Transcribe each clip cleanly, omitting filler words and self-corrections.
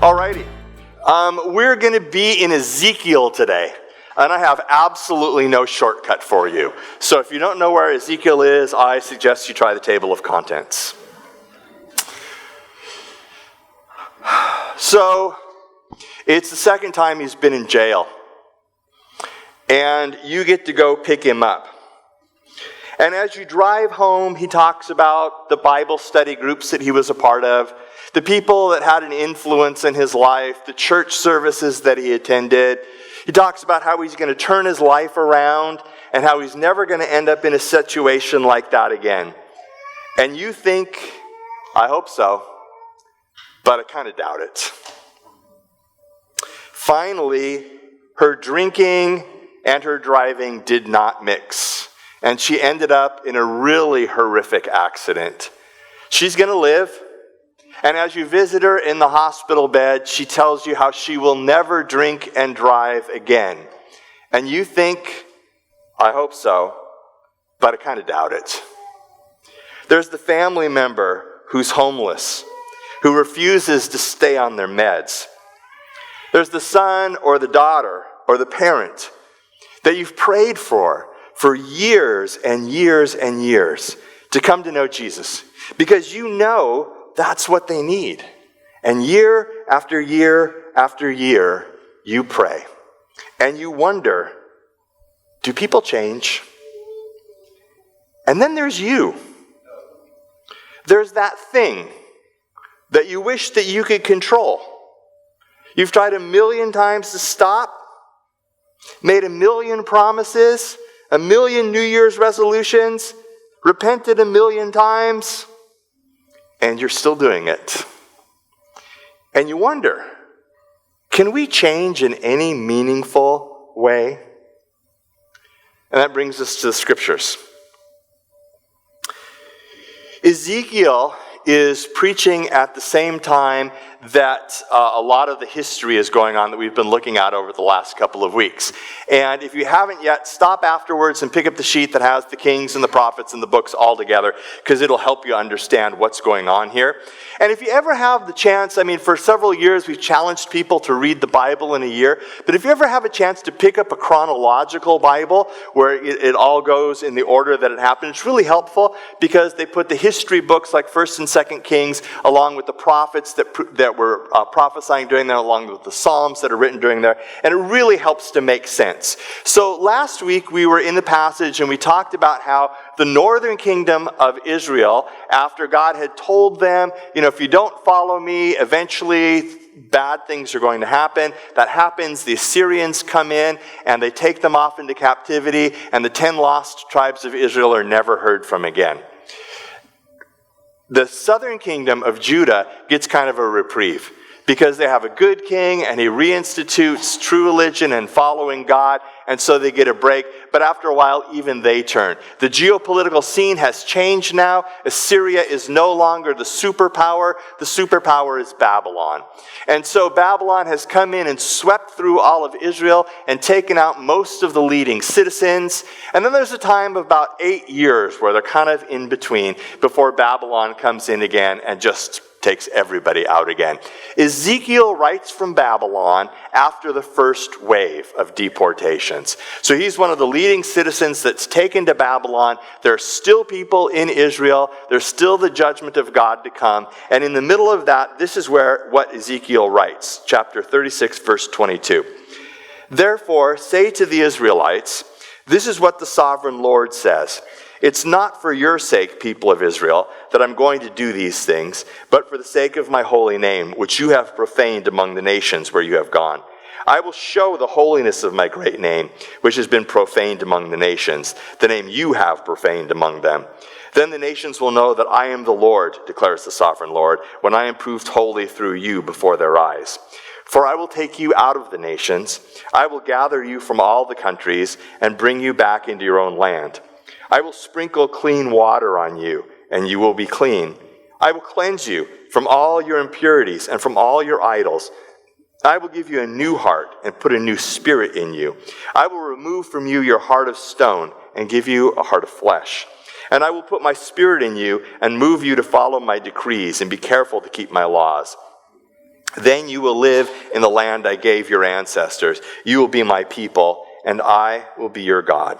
Alrighty, we're going to be in Ezekiel today, and I have absolutely no shortcut for you. So if you don't know where Ezekiel is, I suggest you try the table of contents. So it's the second time he's been in jail, and you get to go pick him up. And as you drive home, he talks about the Bible study groups that he was a part of, the people that had an influence in his life, the church services that he attended. He talks about how he's going to turn his life around and how he's never going to end up in a situation like that again. And you think, I hope so, but I kind of doubt it. Finally, her drinking and her driving did not mix. And she ended up in a really horrific accident. She's going to live. And as you visit her in the hospital bed, she tells you how she will never drink and drive again. And you think, I hope so, but I kind of doubt it. There's the family member who's homeless, who refuses to stay on their meds. There's the son or the daughter or the parent that you've prayed for years and years and years to come to know Jesus, because you know that's what they need. And year after year after year, you pray. And you wonder, do people change? And then there's you. There's that thing that you wish that you could control. You've tried 1,000,000 times to stop, made 1,000,000 promises, 1,000,000 New Year's resolutions, repented 1,000,000 times, and you're still doing it. And you wonder, can we change in any meaningful way? And that brings us to the scriptures. Ezekiel is preaching at the same time that a lot of the history is going on that we've been looking at over the last couple of weeks. And if you haven't yet, stop afterwards and pick up the sheet that has the kings and the prophets and the books all together, because it'll help you understand what's going on here. And if you ever have the chance, for several years we've challenged people to read the Bible in a year, but if you ever have a chance to pick up a chronological Bible where it all goes in the order that it happened, it's really helpful, because they put the history books like 1st and 2nd Kings along with the prophets that were prophesying during there, along with the Psalms that are written during there, and it really helps to make sense. So last week we were in the passage and we talked about how the northern kingdom of Israel, after God had told them, if you don't follow me, eventually bad things are going to happen. That happens, the Assyrians come in and they take them off into captivity, and the 10 lost tribes of Israel are never heard from again. The southern kingdom of Judah gets kind of a reprieve, because they have a good king and he reinstitutes true religion and following God, and so they get a break. But after a while, even they turn. The geopolitical scene has changed now. Assyria is no longer the superpower. The superpower is Babylon. And so Babylon has come in and swept through all of Israel and taken out most of the leading citizens. And then there's a time of about 8 years where they're kind of in between before Babylon comes in again and just takes everybody out again. Ezekiel writes from Babylon after the first wave of deportations. So he's one of the leading citizens that's taken to Babylon. There are still people in Israel. There's still the judgment of God to come. And in the middle of that, this is what Ezekiel writes, chapter 36, verse 22. Therefore, say to the Israelites, this is what the sovereign Lord says. It's not for your sake, people of Israel, that I'm going to do these things, but for the sake of my holy name, which you have profaned among the nations where you have gone. I will show the holiness of my great name, which has been profaned among the nations, the name you have profaned among them. Then the nations will know that I am the Lord, declares the sovereign Lord, when I am proved holy through you before their eyes. For I will take you out of the nations. I will gather you from all the countries and bring you back into your own land. I will sprinkle clean water on you, and you will be clean. I will cleanse you from all your impurities and from all your idols. I will give you a new heart and put a new spirit in you. I will remove from you your heart of stone and give you a heart of flesh. And I will put my spirit in you and move you to follow my decrees and be careful to keep my laws. Then you will live in the land I gave your ancestors. You will be my people, and I will be your God.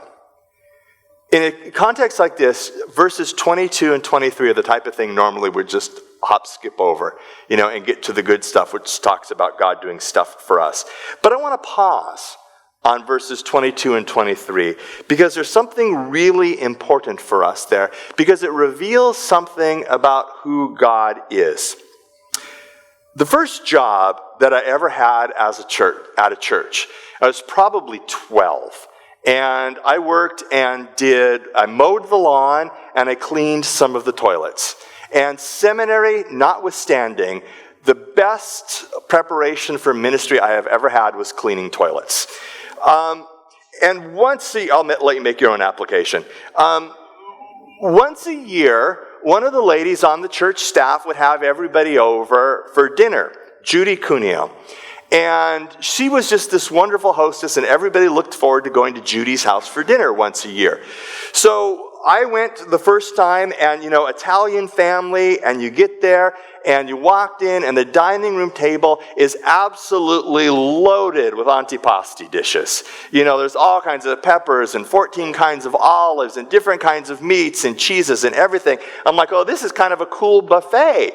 In a context like this, verses 22 and 23 are the type of thing normally we'd just skip over, and get to the good stuff, which talks about God doing stuff for us. But I want to pause on verses 22 and 23, because there's something really important for us there, because it reveals something about who God is. The first job that I ever had at a church, I was probably 12. And I worked and I mowed the lawn and I cleaned some of the toilets. And seminary notwithstanding, the best preparation for ministry I have ever had was cleaning toilets. And I'll let you make your own application. Once a year, one of the ladies on the church staff would have everybody over for dinner, Judy Cuneo. And she was just this wonderful hostess, and everybody looked forward to going to Judy's house for dinner once a year. So I went the first time, and Italian family, and you get there, and you walked in, and the dining room table is absolutely loaded with antipasti dishes. There's all kinds of peppers, and 14 kinds of olives, and different kinds of meats, and cheeses, and everything. I'm like, oh, this is kind of a cool buffet.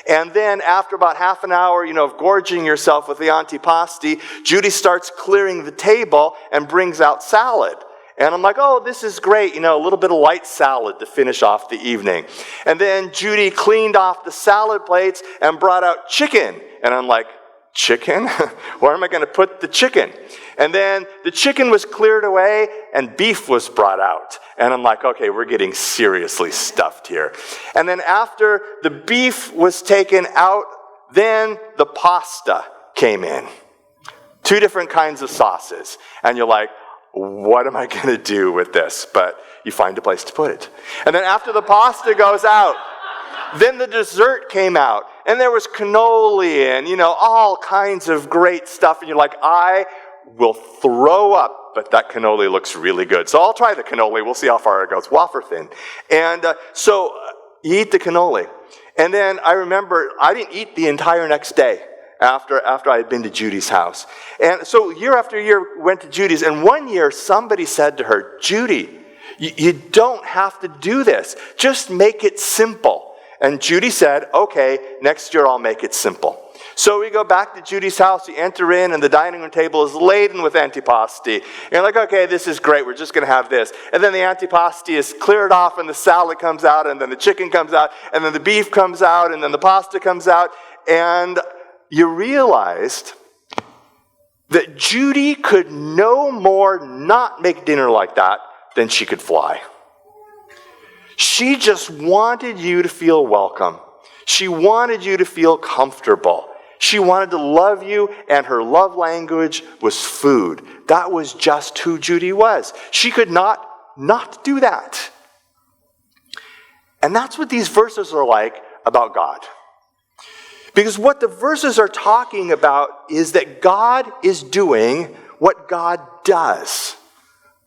And then after about half an hour, of gorging yourself with the antipasti, Judy starts clearing the table and brings out salad. And I'm like, oh, this is great, a little bit of light salad to finish off the evening. And then Judy cleaned off the salad plates and brought out chicken. And I'm like, chicken? Where am I going to put the chicken? And then the chicken was cleared away and beef was brought out. And I'm like, okay, we're getting seriously stuffed here. And then after the beef was taken out, then the pasta came in. 2 different kinds of sauces. And you're like, what am I going to do with this? But you find a place to put it. And then after the pasta goes out, then the dessert came out. And there was cannoli and, all kinds of great stuff. And you're like, I will throw up, but that cannoli looks really good. So I'll try the cannoli. We'll see how far it goes. Wafer thin. And so you eat the cannoli. And then I remember I didn't eat the entire next day after I had been to Judy's house. And so year after year went to Judy's. And one year somebody said to her, Judy, you don't have to do this. Just make it simple. And Judy said, okay, next year I'll make it simple. So we go back to Judy's house, you enter in, and the dining room table is laden with antipasti. And you're like, okay, this is great, we're just going to have this. And then the antipasti is cleared off, and the salad comes out, and then the chicken comes out, and then the beef comes out, and then the pasta comes out. And you realized that Judy could no more not make dinner like that than she could fly. She just wanted you to feel welcome. She wanted you to feel comfortable. She wanted to love you, and her love language was food. That was just who Judy was. She could not do that. And that's what these verses are like about God. Because what the verses are talking about is that God is doing what God does.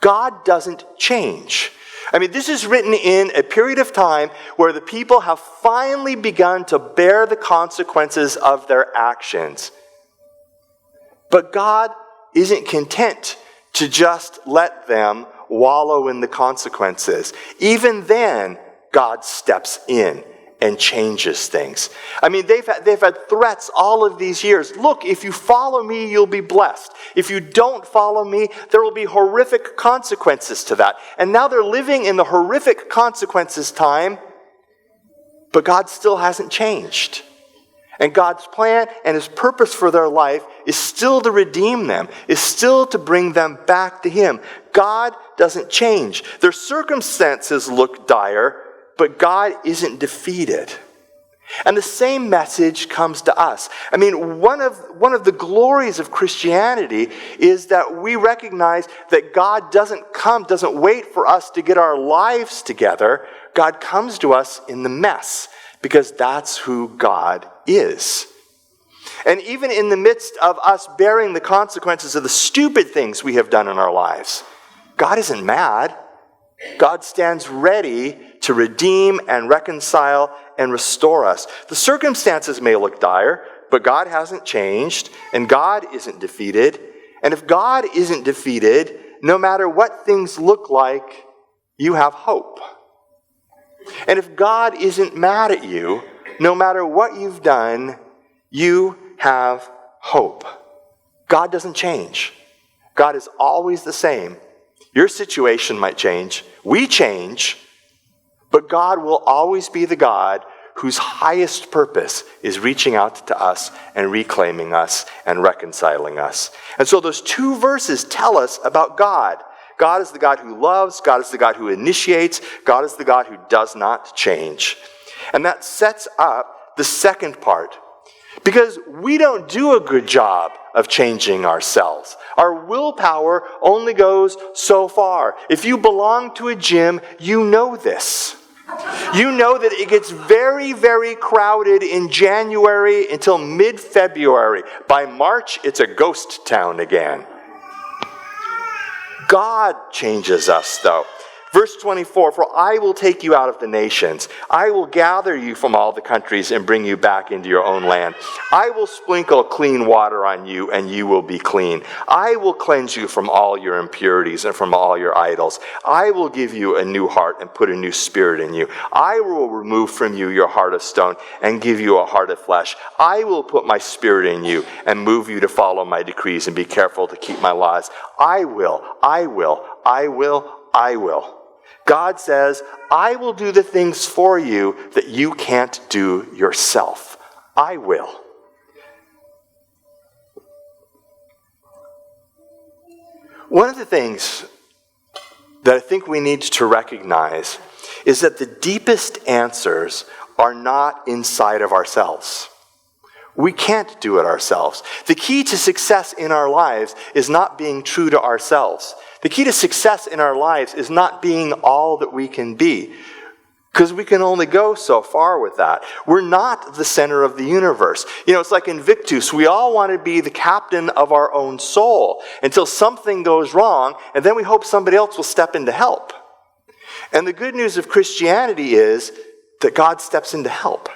God doesn't change. I mean, this is written in a period of time where the people have finally begun to bear the consequences of their actions. But God isn't content to just let them wallow in the consequences. Even then, God steps in and changes things. I mean, they've had threats all of these years. Look, if you follow me, you'll be blessed. If you don't follow me, there will be horrific consequences to that. And now they're living in the horrific consequences time, but God still hasn't changed. And God's plan and His purpose for their life is still to redeem them, is still to bring them back to Him. God doesn't change. Their circumstances look dire, but God isn't defeated. And the same message comes to us. I mean, one of the glories of Christianity is that we recognize that God doesn't wait for us to get our lives together. God comes to us in the mess, because that's who God is. And even in the midst of us bearing the consequences of the stupid things we have done in our lives, God isn't mad. God stands ready to redeem and reconcile and restore us. The circumstances may look dire, but God hasn't changed, and God isn't defeated. And if God isn't defeated, no matter what things look like, you have hope. And if God isn't mad at you, no matter what you've done, you have hope. God doesn't change. God is always the same. Your situation might change. We change. But God will always be the God whose highest purpose is reaching out to us and reclaiming us and reconciling us. And so those two verses tell us about God. God is the God who loves. God is the God who initiates. God is the God who does not change. And that sets up the second part. Because we don't do a good job of changing ourselves. Our willpower only goes so far. If you belong to a gym, you know this. You know that it gets very, very crowded in January until mid-February. By March, it's a ghost town again. God changes us, though. Verse 24, for I will take you out of the nations. I will gather you from all the countries and bring you back into your own land. I will sprinkle clean water on you, and you will be clean. I will cleanse you from all your impurities and from all your idols. I will give you a new heart and put a new spirit in you. I will remove from you your heart of stone and give you a heart of flesh. I will put my spirit in you and move you to follow my decrees and be careful to keep my laws. I will. God says, I will do the things for you that you can't do yourself. I will. One of the things that I think we need to recognize is that the deepest answers are not inside of ourselves. We can't do it ourselves. The key to success in our lives is not being true to ourselves. The key to success in our lives is not being all that we can be, because we can only go so far with that. We're not the center of the universe. You know, it's like Invictus. We all want to be the captain of our own soul until something goes wrong, and then we hope somebody else will step in to help. And the good news of Christianity is that God steps in to help.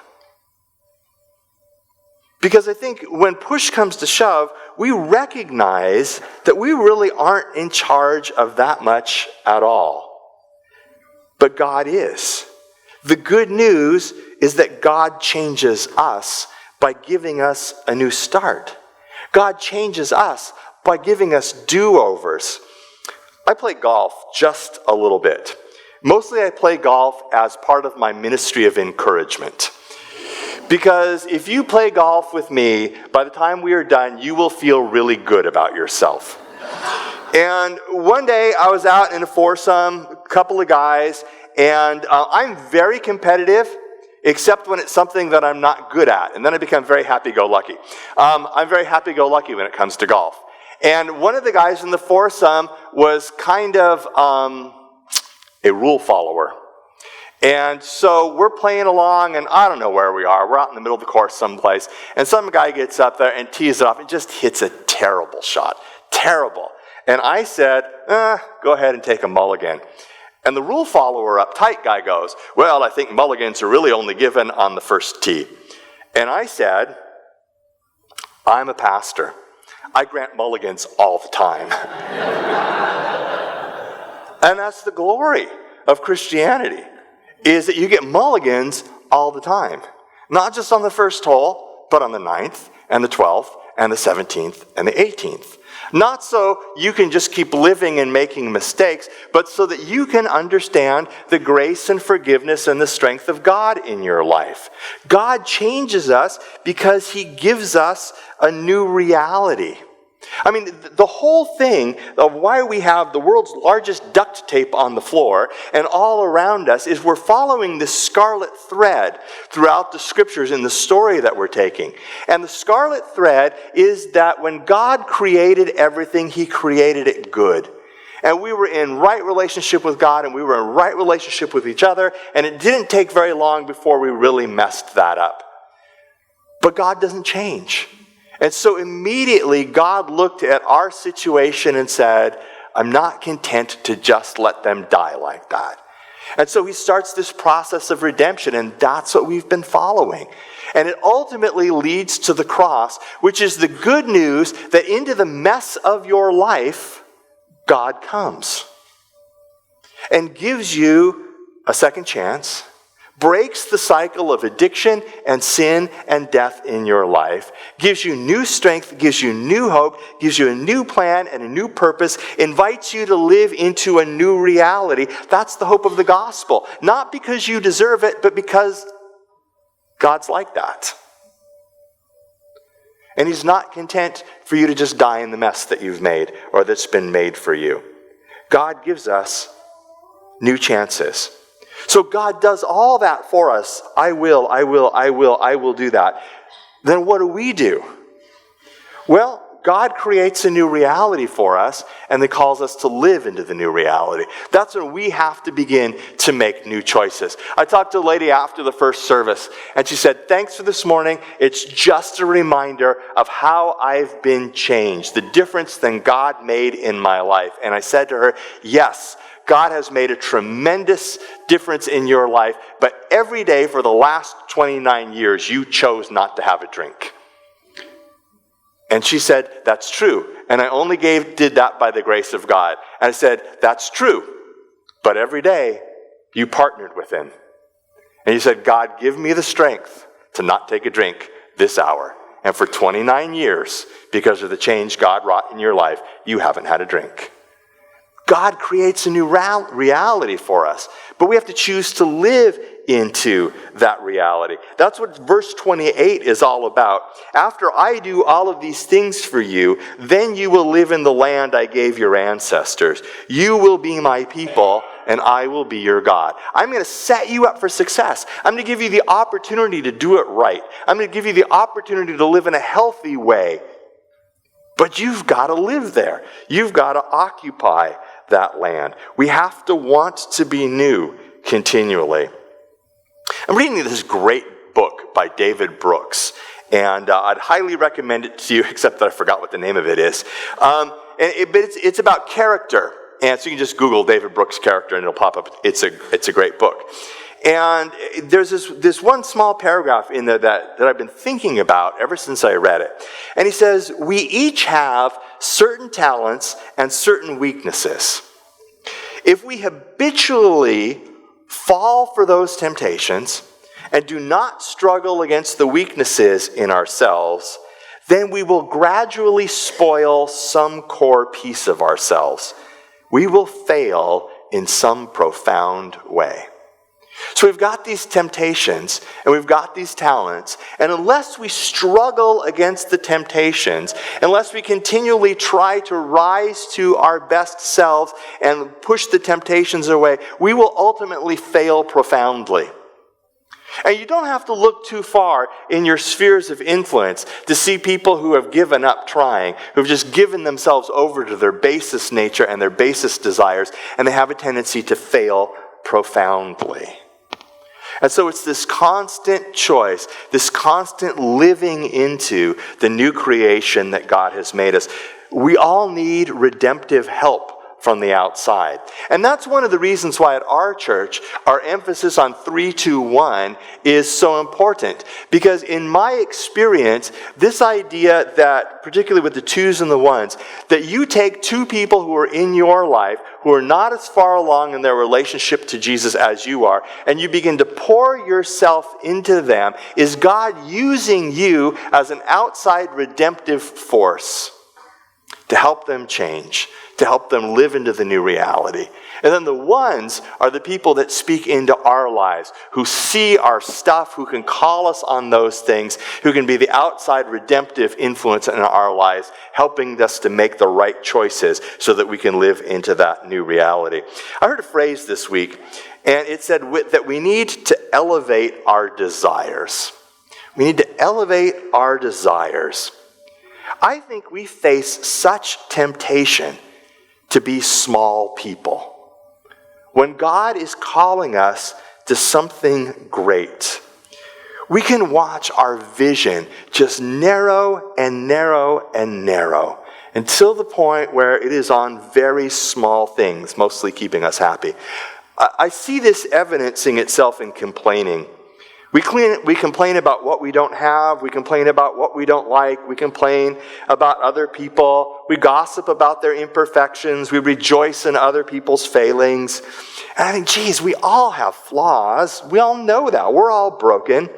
Because I think when push comes to shove, we recognize that we really aren't in charge of that much at all. But God is. The good news is that God changes us by giving us a new start. God changes us by giving us do-overs. I play golf just a little bit. Mostly I play golf as part of my ministry of encouragement. Because if you play golf with me, by the time we are done, you will feel really good about yourself. And one day I was out in a foursome, a couple of guys, and I'm very competitive, except when it's something that I'm not good at. And then I become very happy-go-lucky. I'm very happy-go-lucky when it comes to golf. And one of the guys in the foursome was kind of a rule follower. And so we're playing along, and I don't know where we are. We're out in the middle of the course someplace, and some guy gets up there and tees it off and just hits a terrible shot. Terrible. And I said, go ahead and take a mulligan. And the rule follower, uptight guy goes, well, I think mulligans are really only given on the first tee. And I said, I'm a pastor. I grant mulligans all the time. And that's the glory of Christianity, is that you get mulligans all the time. Not just on the first hole, but on the 9th, and the 12th, and the 17th, and the 18th. Not so you can just keep living and making mistakes, but so that you can understand the grace and forgiveness and the strength of God in your life. God changes us because He gives us a new reality. I mean, the whole thing of why we have the world's largest duct tape on the floor and all around us is we're following this scarlet thread throughout the scriptures in the story that we're taking. And the scarlet thread is that when God created everything, He created it good. And we were in right relationship with God, and we were in right relationship with each other, and it didn't take very long before we really messed that up. But God doesn't change. And so immediately God looked at our situation and said, I'm not content to just let them die like that. And so he starts this process of redemption, and that's what we've been following. And it ultimately leads to the cross, which is the good news that into the mess of your life, God comes and gives you a second chance, breaks the cycle of addiction and sin and death in your life, gives you new strength, gives you new hope, gives you a new plan and a new purpose, invites you to live into a new reality. That's the hope of the gospel. Not because you deserve it, but because God's like that. And he's not content for you to just die in the mess that you've made or that's been made for you. God gives us new chances. So God does all that for us. I will do that. Then what do? Well, God creates a new reality for us, and he calls us to live into the new reality. That's when we have to begin to make new choices. I talked to a lady after the first service, and she said, "Thanks for this morning. It's just a reminder of how I've been changed, the difference that God made in my life." And I said to her, yes, God has made a tremendous difference in your life, but every day for the last 29 years, you chose not to have a drink. And she said, "That's true. And I only did that by the grace of God." And I said, "That's true. But every day, you partnered with him. And you said, 'God, give me the strength to not take a drink this hour.' And for 29 years, because of the change God wrought in your life, you haven't had a drink." God creates a new reality for us, but we have to choose to live into that reality. That's what verse 28 is all about. "After I do all of these things for you, then you will live in the land I gave your ancestors. You will be my people, and I will be your God." I'm going to set you up for success. I'm going to give you the opportunity to do it right. I'm going to give you the opportunity to live in a healthy way. But you've got to live there. You've got to occupy that land. We have to want to be new continually. I'm reading this great book by David Brooks, and I'd highly recommend it to you, except that I forgot what the name of it is. But it's about character, and so you can just Google David Brooks character, and it'll pop up. It's a great book. And there's this one small paragraph in there that I've been thinking about ever since I read it. And he says, "We each have certain talents and certain weaknesses. If we habitually fall for those temptations and do not struggle against the weaknesses in ourselves, then we will gradually spoil some core piece of ourselves. We will fail in some profound way." So we've got these temptations and we've got these talents, and unless we struggle against the temptations, unless we continually try to rise to our best selves and push the temptations away, we will ultimately fail profoundly. And you don't have to look too far in your spheres of influence to see people who have given up trying, who have just given themselves over to their basest nature and their basest desires, and they have a tendency to fail profoundly. And so it's this constant choice, this constant living into the new creation that God has made us. We all need redemptive help from the outside. And that's one of the reasons why at our church, our emphasis on 3-2-1 is so important. Because in my experience, this idea that, particularly with the 2s and the 1s, that you take two people who are in your life, who are not as far along in their relationship to Jesus as you are, and you begin to pour yourself into them, is God using you as an outside redemptive force to help them change, to help them live into the new reality. And then the 1s are the people that speak into our lives, who see our stuff, who can call us on those things, who can be the outside redemptive influence in our lives, helping us to make the right choices so that we can live into that new reality. I heard a phrase this week, and it said that we need to elevate our desires. We need to elevate our desires. I think we face such temptation to be small people when God is calling us to something great. We can watch our vision just narrow and narrow and narrow until the point where it is on very small things, mostly keeping us happy. I see this evidencing itself in complaining. We complain about what we don't have. We complain about what we don't like. We complain about other people. We gossip about their imperfections. We rejoice in other people's failings. And I think, geez, we all have flaws. We all know that. We're all broken.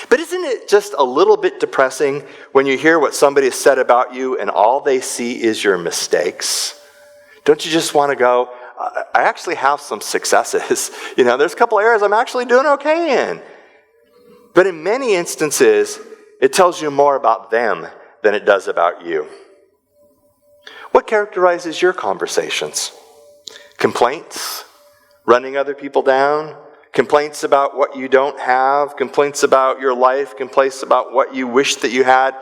But isn't it just a little bit depressing when you hear what somebody has said about you and all they see is your mistakes? Don't you just want to go, I actually have some successes. There's a couple areas I'm actually doing okay in. But in many instances, it tells you more about them than it does about you. What characterizes your conversations? Complaints? Running other people down? Complaints about what you don't have, complaints about your life, complaints about what you wish that you had.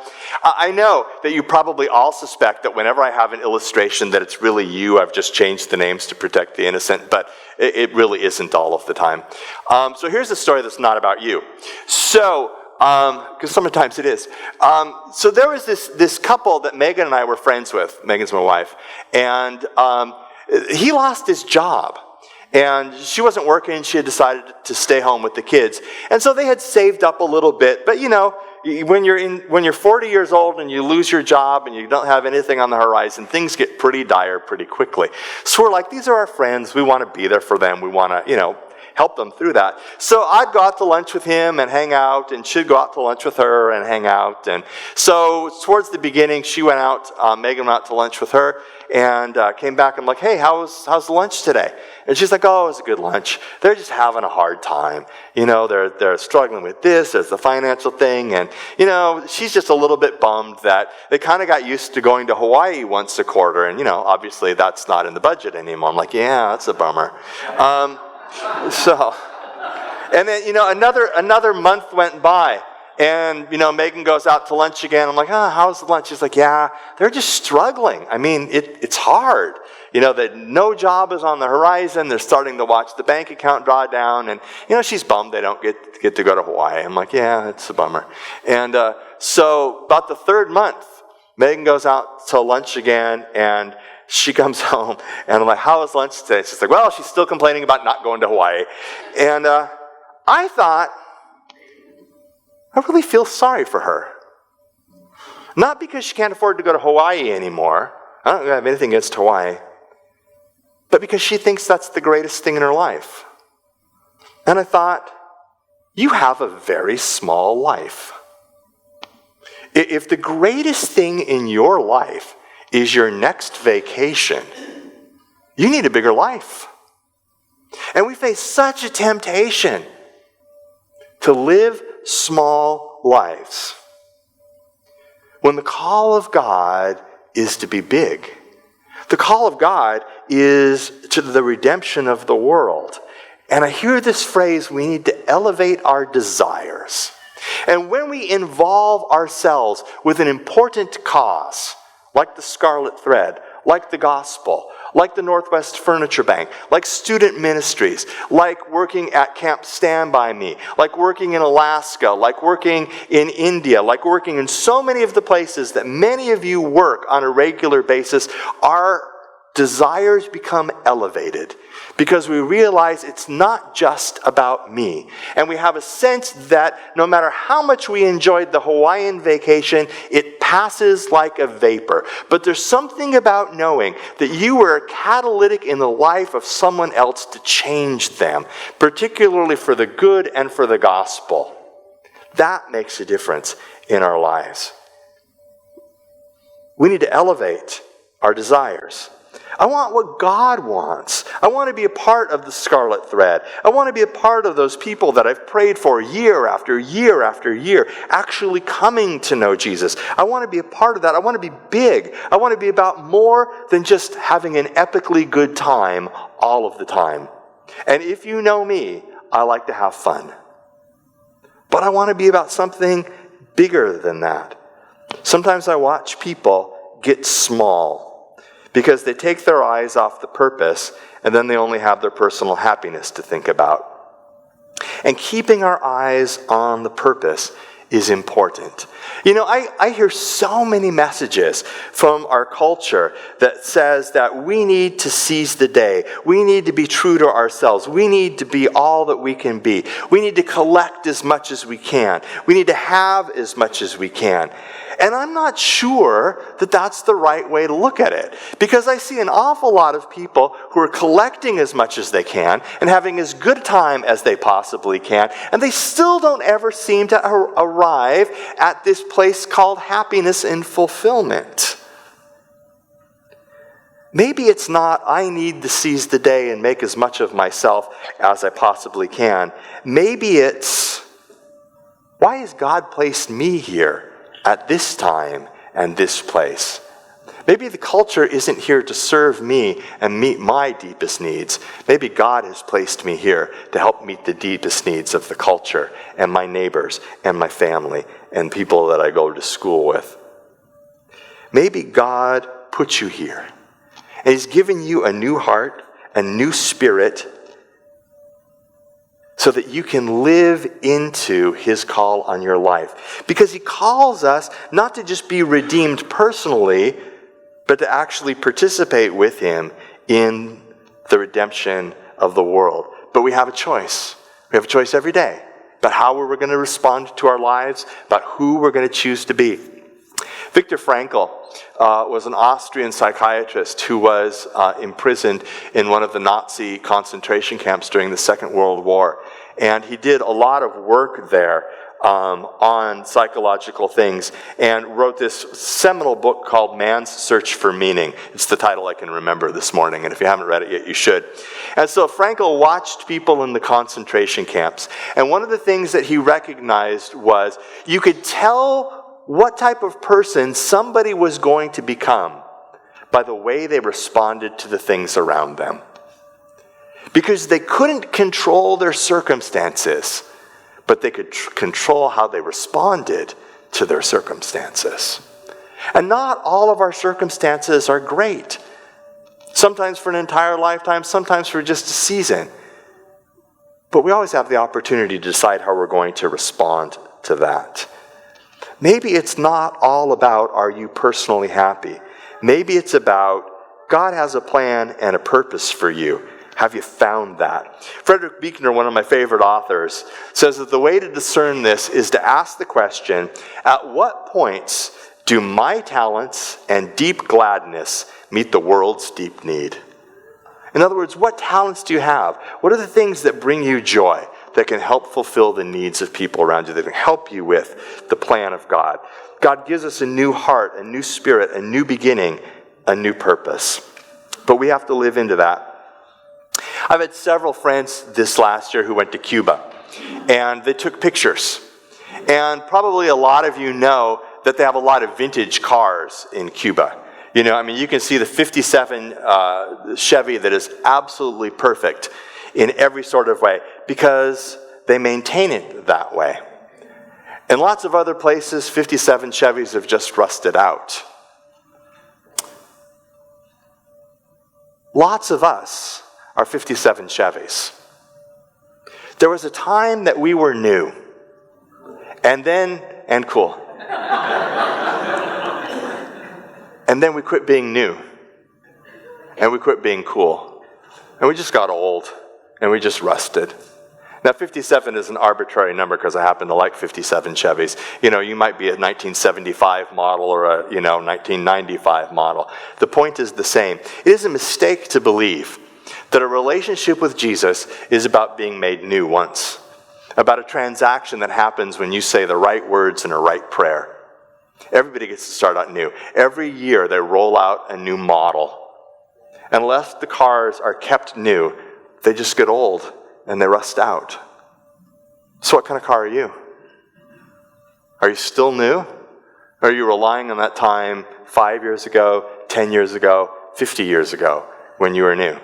I know that you probably all suspect that whenever I have an illustration that it's really you, I've just changed the names to protect the innocent, but it really isn't all of the time. So here's a story that's not about you. So, because sometimes it is. So there was this couple that Megan and I were friends with. Megan's my wife. And he lost his job. And she wasn't working, she had decided to stay home with the kids. And so they had saved up a little bit, but when you're 40 years old and you lose your job and you don't have anything on the horizon, things get pretty dire pretty quickly. So we're like, these are our friends, we want to be there for them, we want to, help them through that. So I'd go out to lunch with him and hang out, and she'd go out to lunch with her and hang out. And so towards the beginning, she went out, Megan went out to lunch with her, and came back. I'm like, hey, how's the lunch today? And she's like, oh, it was a good lunch. They're just having a hard time. They're struggling with this, there's the financial thing, and she's just a little bit bummed that they kind of got used to going to Hawaii once a quarter, and obviously that's not in the budget anymore. I'm like, yeah, that's a bummer. And then another month went by, and Megan goes out to lunch again. I'm like, how's the lunch? She's like, yeah, they're just struggling. I mean, it's hard. That no job is on the horizon. They're starting to watch the bank account draw down, and she's bummed they don't get to go to Hawaii. I'm like, yeah, it's a bummer. And so about the third month, Megan goes out to lunch again, and she comes home, and I'm like, how was lunch today? She's like, well, she's still complaining about not going to Hawaii. And I thought, I really feel sorry for her. Not because she can't afford to go to Hawaii anymore. I don't have anything against Hawaii. But because she thinks that's the greatest thing in her life. And I thought, you have a very small life. If the greatest thing in your life is your next vacation, you need a bigger life. And we face such a temptation to live small lives when the call of God is to be big. The call of God is to the redemption of the world. And I hear this phrase, we need to elevate our desires. And when we involve ourselves with an important cause, like the Scarlet Thread, like the gospel, like the Northwest Furniture Bank, like student ministries, like working at Camp Stand By Me, like working in Alaska, like working in India, like working in so many of the places that many of you work on a regular basis, our desires become elevated because we realize it's not just about me. And we have a sense that no matter how much we enjoyed the Hawaiian vacation, it passes like a vapor. But there's something about knowing that you were a catalytic in the life of someone else to change them, particularly for the good and for the gospel. That makes a difference in our lives. We need to elevate our desires. I want what God wants. I want to be a part of the Scarlet Thread. I want to be a part of those people that I've prayed for year after year after year, actually coming to know Jesus. I want to be a part of that. I want to be big. I want to be about more than just having an epically good time all of the time. And if you know me, I like to have fun. But I want to be about something bigger than that. Sometimes I watch people get small because they take their eyes off the purpose and then they only have their personal happiness to think about. And keeping our eyes on the purpose is important. You know, I hear so many messages from our culture that says that we need to seize the day. We need to be true to ourselves. We need to be all that we can be. We need to collect as much as we can. We need to have as much as we can. And I'm not sure that that's the right way to look at it, because I see an awful lot of people who are collecting as much as they can and having as good a time as they possibly can, and they still don't ever seem to arrive at this place called happiness and fulfillment. Maybe it's not, I need to seize the day and make as much of myself as I possibly can. Maybe it's, why has God placed me here at this time and this place? Maybe the culture isn't here to serve me and meet my deepest needs. Maybe God has placed me here to help meet the deepest needs of the culture and my neighbors and my family and people that I go to school with. Maybe God put you here, and He's given you a new heart, a new spirit, so that you can live into His call on your life. Because He calls us not to just be redeemed personally, but to actually participate with Him in the redemption of the world. But we have a choice. We have a choice every day about how we're going to respond to our lives, about who we're going to choose to be. Viktor Frankl was an Austrian psychiatrist who was imprisoned in one of the Nazi concentration camps during the Second World War. And he did a lot of work there on psychological things and wrote this seminal book called Man's Search for Meaning. It's the title I can remember this morning, and if you haven't read it yet, you should. And so Frankl watched people in the concentration camps, and one of the things that he recognized was you could tell what type of person somebody was going to become by the way they responded to the things around them. Because they couldn't control their circumstances, but they could control how they responded to their circumstances. And not all of our circumstances are great. Sometimes for an entire lifetime, sometimes for just a season. But we always have the opportunity to decide how we're going to respond to that. Maybe it's not all about, are you personally happy? Maybe it's about, God has a plan and a purpose for you. Have you found that? Frederick Buechner, one of my favorite authors, says that the way to discern this is to ask the question, at what points do my talents and deep gladness meet the world's deep need? In other words, what talents do you have? What are the things that bring you joy, that can help fulfill the needs of people around you, that can help you with the plan of God? God gives us a new heart, a new spirit, a new beginning, a new purpose. But we have to live into that. I've had several friends this last year who went to Cuba, and they took pictures. And probably a lot of you know that they have a lot of vintage cars in Cuba. You know, I mean, you can see the 57 Chevy that is absolutely perfect in every sort of way because they maintain it that way. In lots of other places, 57 Chevys have just rusted out. Lots of us are 57 Chevys. There was a time that we were new, and cool. And then we quit being new, and we quit being cool, and we just got old, and we just rusted. Now, 57 is an arbitrary number because I happen to like 57 Chevys. You know, you might be a 1975 model or a, 1995 model. The point is the same. It is a mistake to believe that a relationship with Jesus is about being made new once, about a transaction that happens when you say the right words in a right prayer. Everybody gets to start out new. Every year they roll out a new model. Unless the cars are kept new, they just get old and they rust out. So what kind of car are you? Are you still new? Are you relying on that time 5 years ago, 10 years ago, 50 years ago when you were new?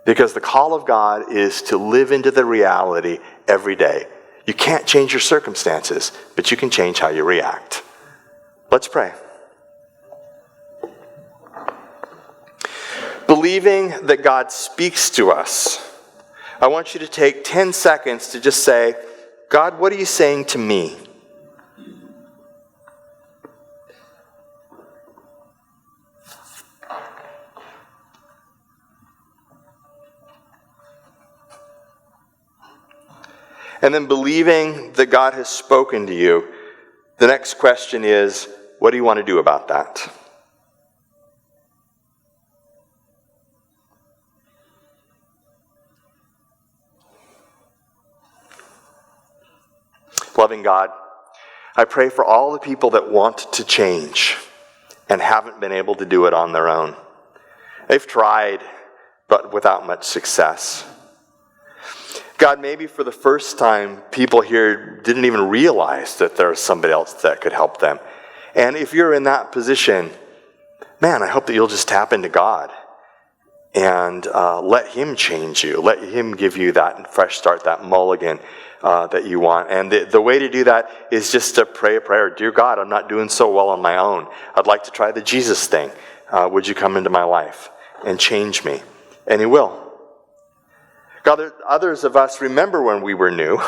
Because the call of God is to live into the reality every day. You can't change your circumstances, but you can change how you react. Let's pray. Believing that God speaks to us, I want you to take 10 seconds to just say, God, what are you saying to me? And then believing that God has spoken to you, the next question is, what do you want to do about that? Loving God, I pray for all the people that want to change and haven't been able to do it on their own. They've tried, but without much success. God, maybe for the first time, people here didn't even realize that there was somebody else that could help them. And if you're in that position, man, I hope that you'll just tap into God and let Him change you. Let Him give you that fresh start, that mulligan that you want. And the way to do that is just to pray a prayer. Dear God, I'm not doing so well on my own. I'd like to try the Jesus thing. Would you come into my life and change me? And He will. God, others of us remember when we were new,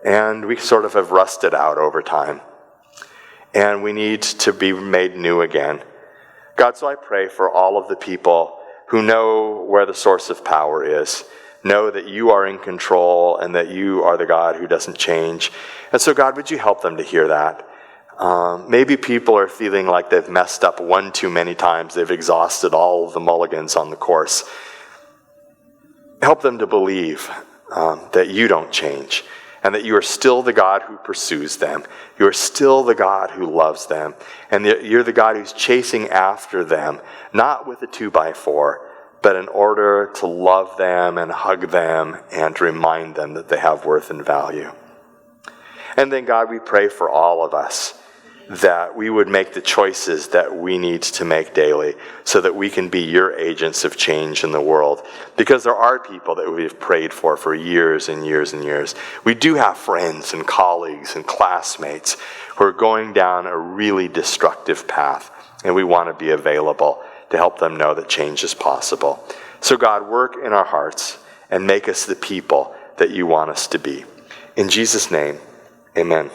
and we sort of have rusted out over time. And we need to be made new again. God, so I pray for all of the people who know where the source of power is, know that you are in control and that you are the God who doesn't change. And so, God, would you help them to hear that? Maybe people are feeling like they've messed up one too many times. They've exhausted all of the mulligans on the course. Help them to believe that you don't change and that you are still the God who pursues them. You are still the God who loves them. And that you're the God who's chasing after them, not with a 2x4, but in order to love them and hug them and to remind them that they have worth and value. And then, God, we pray for all of us that we would make the choices that we need to make daily so that we can be your agents of change in the world. Because there are people that we've prayed for years and years and years. We do have friends and colleagues and classmates who are going down a really destructive path, and we want to be available to help them know that change is possible. So God, work in our hearts and make us the people that you want us to be. In Jesus' name, amen.